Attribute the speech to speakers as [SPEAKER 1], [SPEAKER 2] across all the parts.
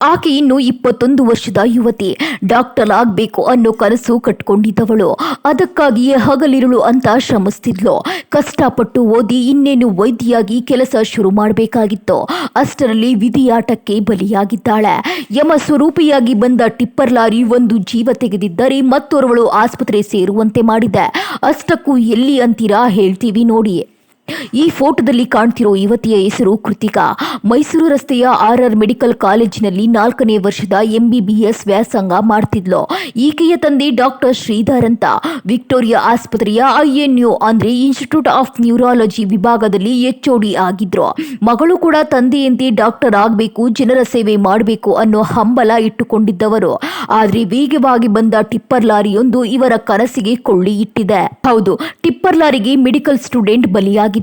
[SPEAKER 1] ಆಕೆ ಇನ್ನು 21 ವರ್ಷದ ಯುವತಿ. ಡಾಕ್ಟರ್ ಆಗ್ಬೇಕು ಅನ್ನೋ ಕನಸು ಕಟ್ಕೊಂಡಿದ್ದವಳು. ಅದಕ್ಕಾಗಿಯೇ ಹಗಲಿರುಳು ಅಂತ ಶ್ರಮಿಸ್ತಿದ್ಲು. ಕಷ್ಟಪಟ್ಟು ಓದಿ ಇನ್ನೇನು ವೈದ್ಯಯಾಗಿ ಕೆಲಸ ಶುರು ಮಾಡಬೇಕಾಗಿತ್ತು. ಅಷ್ಟರಲ್ಲಿ ವಿಧಿಯಾಟಕ್ಕೆ ಬಲಿಯಾಗಿದ್ದಾಳೆ. ಯಮ ಸ್ವರೂಪಿಯಾಗಿ ಬಂದ ಟಿಪ್ಪರ್ ಲಾರಿ ಒಂದು ಜೀವ ತೆಗೆದಿದ್ದರೆ ಮತ್ತೋರ್ವಳು ಆಸ್ಪತ್ರೆ ಸೇರುವಂತೆ ಮಾಡಿದೆ. ಅಷ್ಟಕ್ಕೂ ಎಲ್ಲಿ ಅಂತೀರಾ, ಹೇಳ್ತೀವಿ ನೋಡಿ. ಈ ಫೋಟೋದಲ್ಲಿ ಕಾಣ್ತಿರೋ ಯುವತಿಯ ಹೆಸರು ಕೃತಿಕಾ. ಮೈಸೂರು ರಸ್ತೆಯ RR ಮೆಡಿಕಲ್ ಕಾಲೇಜಿನಲ್ಲಿ 4ನೇ ವರ್ಷದ MBBS ವ್ಯಾಸಂಗ ಮಾಡ್ತಿದ್ಲು. ಈಕೆಯ ತಂದೆ ಡಾಕ್ಟರ್ ಶ್ರೀಧರ್ ಅಂತ ವಿಕ್ಟೋರಿಯಾ ಆಸ್ಪತ್ರೆಯ INU ಅಂದ್ರೆ ಇನ್ಸ್ಟಿಟ್ಯೂಟ್ ಆಫ್ ನ್ಯೂರಾಲಜಿ ವಿಭಾಗದಲ್ಲಿ HOD ಆಗಿದ್ರು. ಮಗಳು ಕೂಡ ತಂದೆಯಂತೆ ಡಾಕ್ಟರ್ ಆಗಬೇಕು, ಜನರ ಸೇವೆ ಮಾಡಬೇಕು ಅನ್ನೋ ಹಂಬಲ ಇಟ್ಟುಕೊಂಡಿದ್ದವರು. ಆದ್ರೆ ವೇಗವಾಗಿ ಬಂದ ಟಿಪ್ಪರ್ ಲಾರಿಯೊಂದು ಇವರ ಕನಸಿಗೆ ಕೊಳ್ಳಿ ಇಟ್ಟಿದೆ. ಹೌದು, ಟಿಪ್ಪರ್ ಲಾರಿಗೆ ಮೆಡಿಕಲ್ ಸ್ಟೂಡೆಂಟ್ ಬಲಿಯಾಗಿದ್ದಾಳೆ.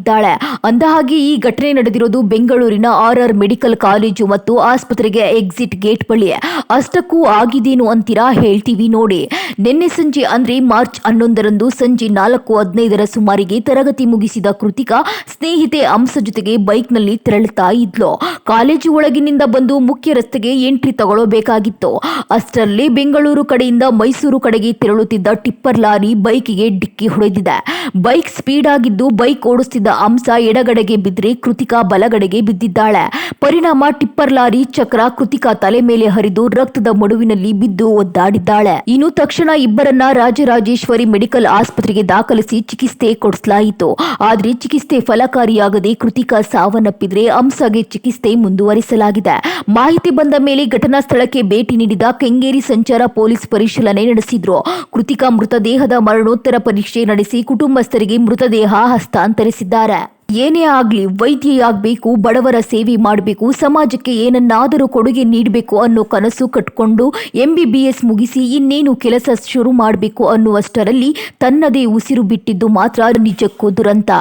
[SPEAKER 1] ಅಂದಹಾಗೆ ಈ ಘಟನೆ ನಡೆದಿರೋದು ಬೆಂಗಳೂರಿನ RR ಮೆಡಿಕಲ್ ಕಾಲೇಜು ಮತ್ತು ಆಸ್ಪತ್ರೆಗೆ ಎಕ್ಸಿಟ್ ಗೇಟ್ ಬಳಿ. ಅಷ್ಟಕ್ಕೂ ಆಗಿದೇನು ಅಂತೀರಾ, ಹೇಳ್ತೀವಿ ನೋಡಿ. ನಿನ್ನೆ ಸಂಜೆ ಅಂದ್ರೆ ಮಾರ್ಚ್ 11ರಂದು ಸಂಜೆ 4:15ರ ಸುಮಾರಿಗೆ ತರಗತಿ ಮುಗಿಸಿದ ಕೃತಿಕಾ ಸ್ನೇಹಿತೆ ಅಂಸ ಜೊತೆಗೆ ಬೈಕ್ನಲ್ಲಿ ತೆರಳುತ್ತಾ ಇದ್ಲು. ಕಾಲೇಜು ಒಳಗಿನಿಂದ ಬಂದು ಮುಖ್ಯ ರಸ್ತೆಗೆ ಎಂಟ್ರಿ ತಗೊಳ್ಳಬೇಕಾಗಿತ್ತು. ಅಷ್ಟರಲ್ಲೇ ಬೆಂಗಳೂರು ಕಡೆಯಿಂದ ಮೈಸೂರು ಕಡೆಗೆ ತೆರಳುತ್ತಿದ್ದ ಟಿಪ್ಪರ್ ಲಾರಿ ಬೈಕಿಗೆ ಡಿಕ್ಕಿ ಹೊಡೆದಿದೆ. ಬೈಕ್ ಸ್ಪೀಡ್ ಆಗಿದ್ದು ಬೈಕ್ ಓಡಿಸ್ತಿದ್ದ ಅಂಸ ಎಡಗಡೆಗೆ ಬಿದ್ದರೆ ಕೃತಿಕಾ ಬಲಗಡೆಗೆ ಬಿದ್ದಿದ್ದಾಳೆ. ಪರಿಣಾಮ ಟಿಪ್ಪರ್ ಲಾರಿ ಚಕ್ರ ಕೃತಿಕಾ ತಲೆ ಮೇಲೆ ಹರಿದು ರಕ್ತದ ಮಡುವಿನಲ್ಲಿ ಬಿದ್ದು ಒದ್ದಾಡಿದ್ದಾಳೆ. ಇನ್ನು ತಕ್ಷಣ ಇಬ್ಬರನ್ನ ರಾಜರಾಜೇಶ್ವರಿ ಮೆಡಿಕಲ್ ಆಸ್ಪತ್ರೆಗೆ ದಾಖಲಿಸಿ ಚಿಕಿತ್ಸೆ ಕೊಡಿಸಲಾಯಿತು. ಆದ್ರೆ ಚಿಕಿತ್ಸೆ ಫಲಕಾರಿಯಾಗದೆ ಕೃತಿಕಾ ಸಾವನ್ನಪ್ಪಿದ್ರೆ ಅಂಸಗೆ ಚಿಕಿತ್ಸೆ ಮುಂದುವರಿಸಲಾಗಿದೆ. ಮಾಹಿತಿ ಬಂದ ಮೇಲೆ ಘಟನಾ ಸ್ಥಳಕ್ಕೆ ಭೇಟಿ ನೀಡಿದ ಕೆಂಗೇರಿ ಸಂಚಾರ ಪೊಲೀಸ್ ಪರಿಶೀಲನೆ ನಡೆಸಿದ್ರು. ಕೃತಿಕಾ ಮೃತದೇಹದ ಮರಣೋತ್ತರ ಪರೀಕ್ಷೆ ನಡೆಸಿ ಕುಟುಂಬಸ್ಥರಿಗೆ ಮೃತದೇಹ ಹಸ್ತಾಂತರಿಸಿದ್ದಾರೆ. ಏನೇ ಆಗ್ಲಿ ವೈದ್ಯೆಯಾಗಬೇಕು, ಬಡವರ ಸೇವೆ ಮಾಡಬೇಕು, ಸಮಾಜಕ್ಕೆ ಏನನ್ನಾದರೂ ಕೊಡುಗೆ ನೀಡಬೇಕು ಅನ್ನೋ ಕನಸು ಕಟ್ಕೊಂಡು MBBS ಮುಗಿಸಿ ಇನ್ನೇನು ಕೆಲಸ ಶುರು ಮಾಡಬೇಕು ಅನ್ನುವಷ್ಟರಲ್ಲಿ ತನ್ನದೇ ಉಸಿರು ಬಿಟ್ಟಿದ್ದು ಮಾತ್ರ ನಿಜಕ್ಕೂ ದುರಂತ.